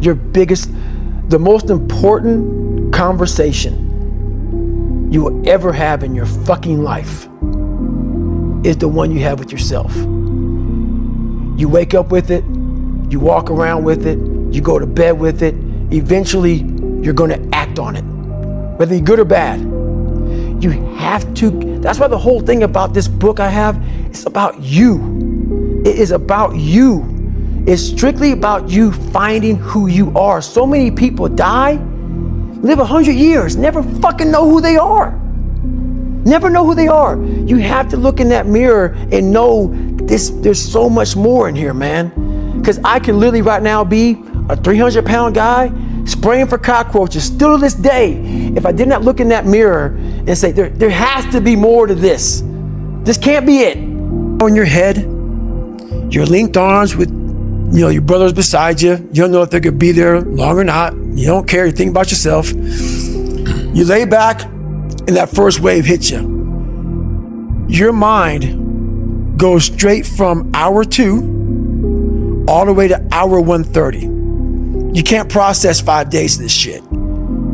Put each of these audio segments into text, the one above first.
The most important conversation you will ever have in your fucking life is the one you have with yourself. You wake up with it, you walk around with it, you go to bed with it. Eventually, you're gonna act on it, whether you're good or bad. You have to. That's why the whole thing about this book I have, it's about you. It is about you. It's strictly about you finding who you are. So many people die, live 100 years, never fucking know who they are. Never know who they are. You have to look in that mirror and know there's so much more in here, man. Because I can literally right now be a 300-pound guy spraying for cockroaches still to this day if I did not look in that mirror and say, there has to be more to this. This can't be it. On your head, your linked arms with your brothers beside you. You don't know if they could be there long or not. You don't care. You think about yourself. You lay back and that first wave hits you. Your mind goes straight from hour 2 all the way to hour 130. You can't process 5 days of this shit.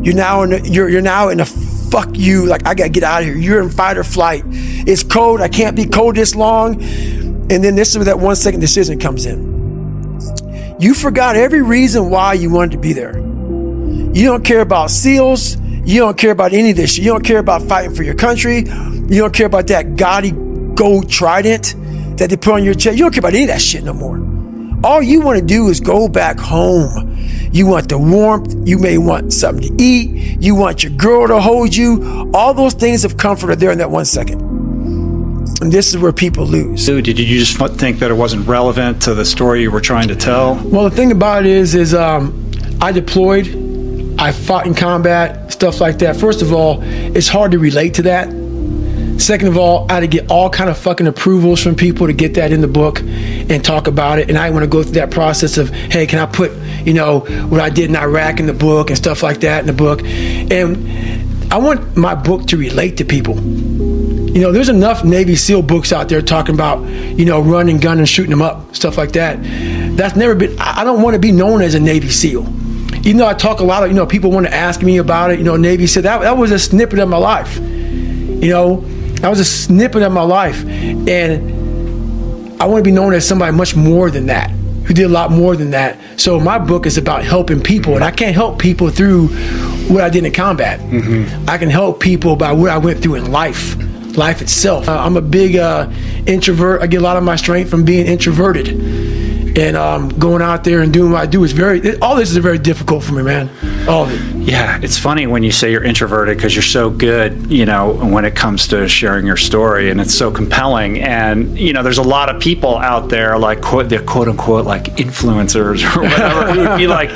You're now in a fuck you, like I gotta get out of here. You're in fight or flight. It's cold, I can't be cold this long. And then this is where that 1 second decision comes in. You forgot every reason why you wanted to be there. You don't care about SEALs. You don't care about any of this shit. You don't care about fighting for your country. You don't care about that gaudy gold trident that they put on your chest. You don't care about any of that shit no more. All you want to do is go back home. You want the warmth. You may want something to eat. You want your girl to hold you. All those things of comfort are there in that 1 second. And this is where people lose. Did you just think that it wasn't relevant to the story you were trying to tell? Well, the thing about it is I deployed. I fought in combat, stuff like that. First of all, it's hard to relate to that. Second of all, I had to get all kind of fucking approvals from people to get that in the book and talk about it. And I want to go through that process of, hey, can I put, what I did in Iraq in the book and stuff like that in the book. And I want my book to relate to people. There's enough Navy SEAL books out there talking about, running, gun, and shooting them up, stuff like that. That's never been, I don't want to be known as a Navy SEAL. Even though I talk a lot of, people want to ask me about it, Navy SEAL, that was a snippet of my life. That was a snippet of my life. And I want to be known as somebody much more than that, who did a lot more than that. So my book is about helping people, and I can't help people through what I did in combat. Mm-hmm. I can help people by what I went through in life itself. I'm a big introvert. I get a lot of my strength from being introverted. And going out there and doing what I do is all this is very difficult for me, man. All of it. Yeah, it's funny when you say you're introverted because you're so good, when it comes to sharing your story, and it's so compelling. And, there's a lot of people out there like they're quote unquote like influencers or whatever who would be like,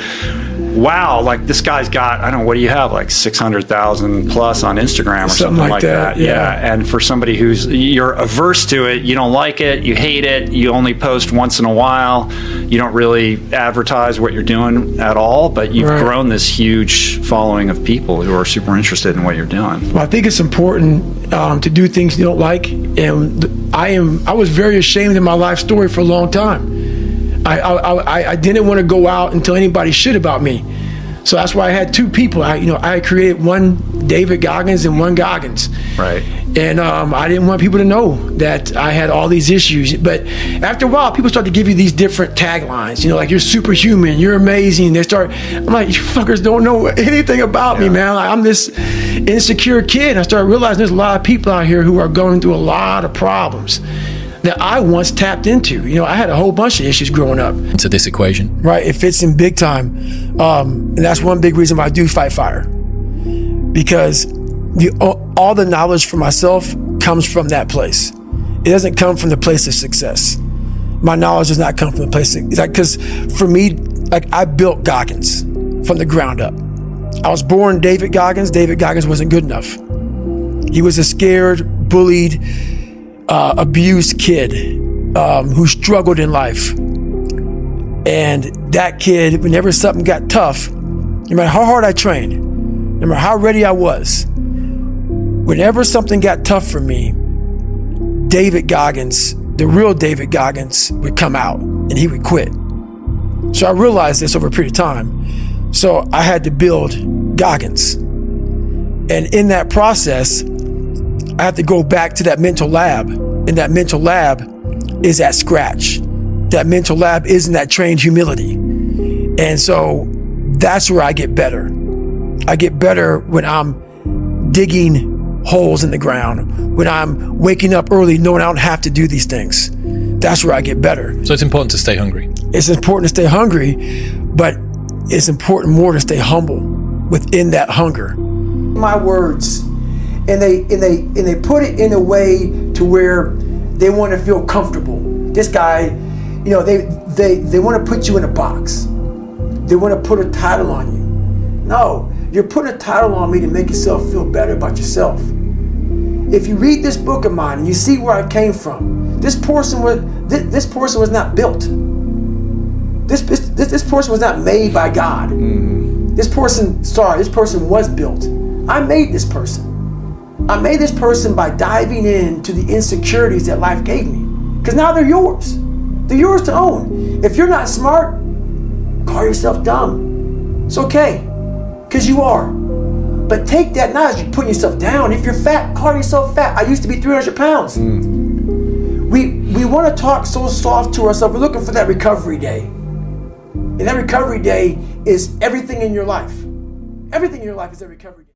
wow, like this guy's got, I don't know, what do you have, like 600,000 plus on Instagram or something like that. Yeah. And for somebody you're averse to it, you don't like it, you hate it, you only post once in a while, you don't really advertise what you're doing at all, but you've grown this huge following of people who are super interested in what you're doing. Well, I think it's important to do things you don't like. And I was very ashamed of my life story for a long time. I didn't want to go out and tell anybody shit about me. So that's why I had two people. I created one David Goggins and one Goggins. Right. And I didn't want people to know that I had all these issues. But after a while, people start to give you these different taglines. Like, you're superhuman, you're amazing. I'm like, you fuckers don't know anything about me, man. Like, I'm this insecure kid. And I started realizing there's a lot of people out here who are going through a lot of problems that I once tapped into. I had a whole bunch of issues growing up. Into this equation. Right, it fits in big time. And that's one big reason why I do fight fire. Because all the knowledge for myself comes from that place. It doesn't come from the place of success. My knowledge does not come from the place of, because for me, I built Goggins from the ground up. I was born David Goggins. David Goggins wasn't good enough. He was a scared, bullied, abused kid who struggled in life. And that kid, whenever something got tough, no matter how hard I trained, no matter how ready I was, whenever something got tough for me, David Goggins, the real David Goggins, would come out and he would quit. So I realized this over a period of time. So I had to build Goggins. And in that process, I had to go back to that mental lab. And that mental lab is at scratch. That mental lab isn't that trained humility. And so that's where I get better. I get better when I'm digging holes in the ground, when I'm waking up early knowing I don't have to do these things. That's where I get better. So it's important to stay hungry. It's important to stay hungry, but it's important more to stay humble within that hunger. My words, and they put it in a way to where they want to feel comfortable. This guy, you know, they want to put you in a box. They want to put a title on you. No, you're putting a title on me to make yourself feel better about yourself. If you read this book of mine and you see where I came from, this person was not built. This person was not made by God. This person was built. I made this person. I made this person by diving into the insecurities that life gave me. Because now they're yours. They're yours to own. If you're not smart, call yourself dumb. It's okay, because you are. But take that not as you're putting yourself down. If you're fat, call yourself fat. I used to be 300 pounds. We want to talk so soft to ourselves. We're looking for that recovery day. And that recovery day is everything in your life. Everything in your life is a recovery day.